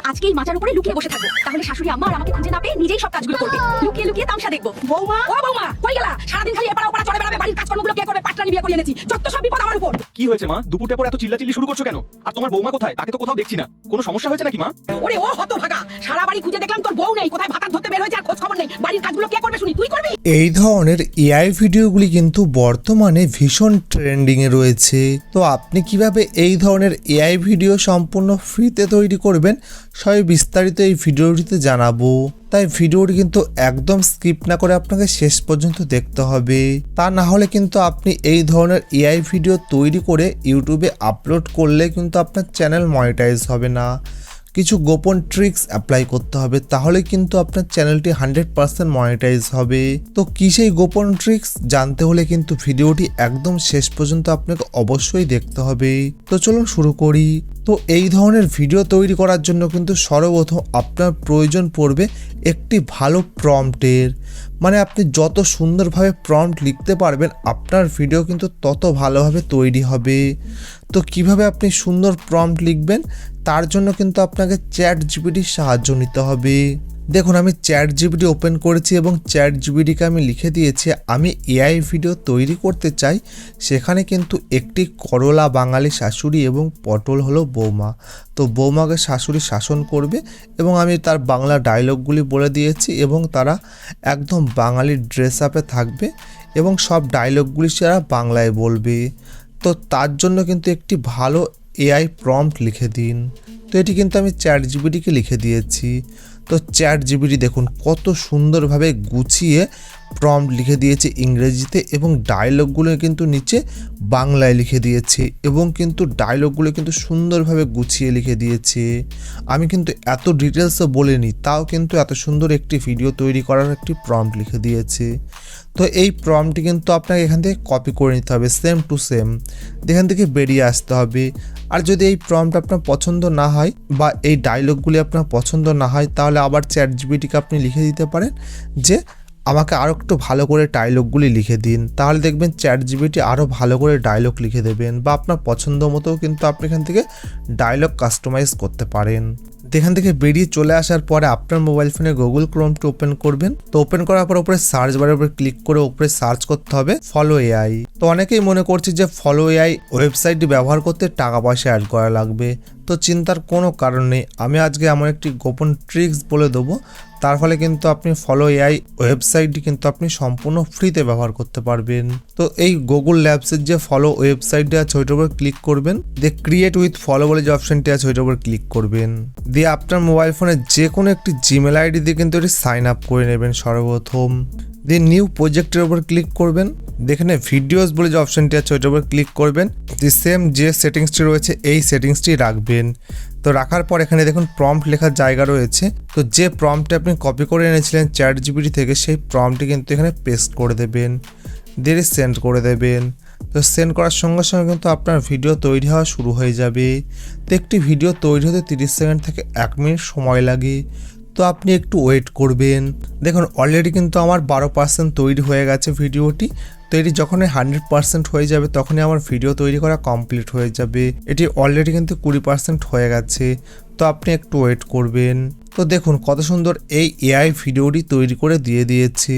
আজকে এই মাচার উপরে লুকিয়ে বসে থাকবো, তাহলে শাশুড়ি আম্মা আর আমাকে খুঁজে না পেয়ে নিজেই সব কাজগুলো করবে। লুকিয়ে লুকিয়ে তামসা দেখবো। বৌমা ও বৌমা, কই গেলা? সারাদিন খালি এপাড়া ওপাড়া চড়ে বেড়াবে, বাড়ির কাজকর্মগুলো কে করবে? পাটরানি বিয়ে করে এনেছি, যত সব বিপদ আমার উপর। কি হয়েছে মা? দুপুরটা পর এত চিল্লাচিল্লি শুরু করছো কেন? আর তোমার বৌমা কোথায়? তাকে তো কোথাও দেখছি না। কোনো সমস্যা হয়েছে নাকি মা? ওরে ও হতভাগা, সারা বাড়ি খুঁজে দেখলাম তোর বউ নেই, কোথায় ভাত ধরতে বের হয়েছে আর খোঁজ খবর নেই। বাড়ির কাজগুলো কে করবে শুনি? তুই করবি? এই ধরনের এআই ভিডিওগুলি কিন্তু বর্তমানে ভীষণ ট্রেন্ডিংয়ে রয়েছে। তো আপনি কিভাবে এই ধরনের এআই ভিডিও সম্পূর্ণ ফ্রিতে তৈরি করবেন সবই বিস্তারিত এই ভিডিওটিতে জানাবো। তাই ভিডিওটি কিন্তু একদম স্কিপ না করে আপনাকে শেষ পর্যন্ত দেখতে হবে, তা না হলে কিন্তু আপনি এই ধরনের এআই ভিডিও তৈরি করে ইউটিউবে আপলোড করলে কিন্তু আপনার চ্যানেল মনিটাইজ হবে না। কিছু গোপন ট্রিক্স অ্যাপ্লাই করতে হবে, তাহলে কিন্তু আপনার চ্যানেলটি 100% মনিটাইজ হবে। তো কি সেই গোপন ট্রিক্স জানতে হলে কিন্তু ভিডিওটি একদম শেষ পর্যন্ত আপনাকে অবশ্যই দেখতে হবে। তো চলুন শুরু করি। তো এই ধরনের ভিডিও তৈরি করার জন্য কিন্তু সর্বপ্রথম আপনার প্রয়োজন পড়বে একটি ভালো প্রম্পটের। মানে আপনি যত সুন্দরভাবে প্রম্পট লিখতে পারবেন আপনার ভিডিও কিন্তু তত ভালোভাবে তৈরি হবে। তো কিভাবে আপনি সুন্দর প্রম্পট লিখবেন তার জন্য কিন্তু আপনাকে চ্যাটজিপিটির সাহায্য নিতে হবে। দেখুন আমি চ্যাটজিপিটি ওপেন করেছি এবং চ্যাটজিপিটিকে আমি লিখে দিয়েছি আমি এআই ভিডিও তৈরি করতে চাই, সেখানে কিন্তু একটি করলা বাঙালি শাশুড়ি এবং পটল হলো বৌমা। তো বৌমাকে শাশুড়ি শাসন করবে এবং আমি তার বাংলা ডায়লগগুলি বলে দিয়েছি এবং তারা একদম বাঙালি ড্রেস আপে থাকবে এবং সব ডায়লগগুলি তারা বাংলায় বলবে। তো তার জন্য কিন্তু একটি ভালো এআই প্রম্পট লিখে দিন। তো এটি কিন্তু আমি চ্যাটজিপিটিকে লিখে দিয়েছি। তো চ্যাটজিপিটি দেখুন কত সুন্দরভাবে গুছিয়ে প্রম্পট লিখে দিয়েছে ইংরেজিতে এবং ডায়লগগুলো কিন্তু নিচে বাংলায় লিখে দিয়েছে এবং কিন্তু ডায়লগগুলো কিন্তু সুন্দরভাবে গুছিয়ে লিখে দিয়েছে। আমি কিন্তু এত ডিটেলসে বলিনি, তাও কিন্তু এত সুন্দর একটি ভিডিও তৈরি করার একটি প্রম্পট লিখে দিয়েছে। তো এই প্রম্পটটি কিন্তু আপনাকে এখান থেকে কপি করে নিতে হবে সেম টু সেম, এখান থেকে বেরিয়ে আসতে হবে। আর যদি এই প্রম্পট আপনার পছন্দ না হয় বা এই ডায়লগগুলি আপনার পছন্দ না হয় তাহলে আবার চ্যাটজিপিটিকে আপনি লিখে দিতে পারেন যে আমাকে আরও একটু ভালো করে ডায়লগগুলি লিখে দিন, তাহলে দেখবেন চ্যাটজিপিটি আরও ভালো করে ডায়লগ লিখে দেবেন বা আপনার পছন্দ মতো কিন্তু আপনি এখান থেকে ডায়লগ কাস্টমাইজ করতে পারেন। এখান থেকে বেরিয়ে চলে আসার পরে আপনার মোবাইল ফোনে গুগল ক্রোমটি ওপেন করবেন। তো ওপেন করার পর উপরে সার্চ বারের উপরে ক্লিক করে উপরে সার্চ করতে হবে ফলো এআই। তো অনেকেই মনে করছে যে ফলো এআই ওয়েবসাইটটি ব্যবহার করতে টাকা পয়সা অ্যাড করা লাগবে। তো চিন্তার কোনো কারণ নেই, আমি আজকে এমন একটি গোপন ট্রিক্স বলে দেবো, তার ফলে কিন্তু আপনি ফলো এআই ওয়েবসাইটটি কিন্তু আপনি সম্পূর্ণ ফ্রিতে ব্যবহার করতে পারবেন। তো এই গুগল ল্যাবসের যে ফলো ওয়েবসাইটটি আছে ওইটার উপর ক্লিক করবেন, দিয়ে ক্রিয়েট উইথ ফলো বলে যে অপশনটি আছে ওইটার উপর ক্লিক করবেন, দিয়ে আপনার মোবাইল ফোনে যে কোনো একটি জিমেল আইডি দিয়ে কিন্তু এটি সাইন আপ করে নেবেন সর্বপ্রথম। দিয়ে নিউ প্রজেক্টের উপর ক্লিক করবেন, যেখানে ভিডিওস বলে যে অপশনটি আছে ওইটার উপর ক্লিক করবেন, যে সেম যে সেটিংসটি রয়েছে এই সেটিংসটি রাখবেন। তো রাখার পর এখানে দেখুন প্রম্পট লেখার জায়গা রয়েছে। তো যে প্রম্পটটি আপনি কপি করে এনেছিলেন চ্যাটজিপিটি থেকে সেই প্রম্পটটি কিন্তু এখানে পেস্ট করে দেবেন, দিয়ে সেন্ড করে দেবেন। তো সেন্ড করার সঙ্গে সঙ্গে কিন্তু আপনার ভিডিও তৈরি হওয়া শুরু হয়ে যাবে। তো একটি ভিডিও তৈরি হতে 30 সেকেন্ড থেকে 1 মিনিট সময় লাগে। তো আপনি একটু ওয়েট করবেন। দেখুন অলরেডি কিন্তু আমার 12% তৈরি হয়ে গেছে ভিডিওটি। তো এটি যখনই 100% হয়ে যাবে তখনই আমার ভিডিও তৈরি করা কমপ্লিট হয়ে যাবে। এটি অলরেডি কিন্তু 20% হয়ে গেছে। তো আপনি একটু ওয়েট করবেন। তো দেখুন কত সুন্দর এই এআই ভিডিওটি তৈরি করে দিয়ে দিয়েছে।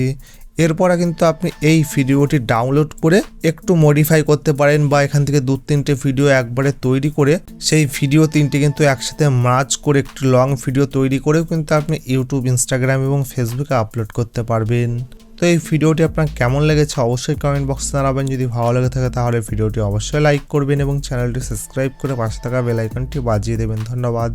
এরপরে কিন্তু আপনি এই ভিডিওটি ডাউনলোড করে একটু মডিফাই করতে পারেন বা এখান থেকে 2-3টে ভিডিও একবারে তৈরি করে সেই ভিডিও 3টে কিন্তু একসাথে মার্জ করে একটি লং ভিডিও তৈরি করেও কিন্তু আপনি ইউটিউব, ইনস্টাগ্রাম এবং ফেসবুকে আপলোড করতে পারবেন। তো এই ভিডিওটি আপনার কেমন লেগেছে অবশ্যই কমেন্ট বক্সে জানাবেন। যদি ভালো লেগে থাকে তাহলে ভিডিওটি অবশ্যই লাইক করবেন এবং চ্যানেলটি সাবস্ক্রাইব করে পাশে থাকা বেল আইকনটি বাজিয়ে দেবেন। ধন্যবাদ।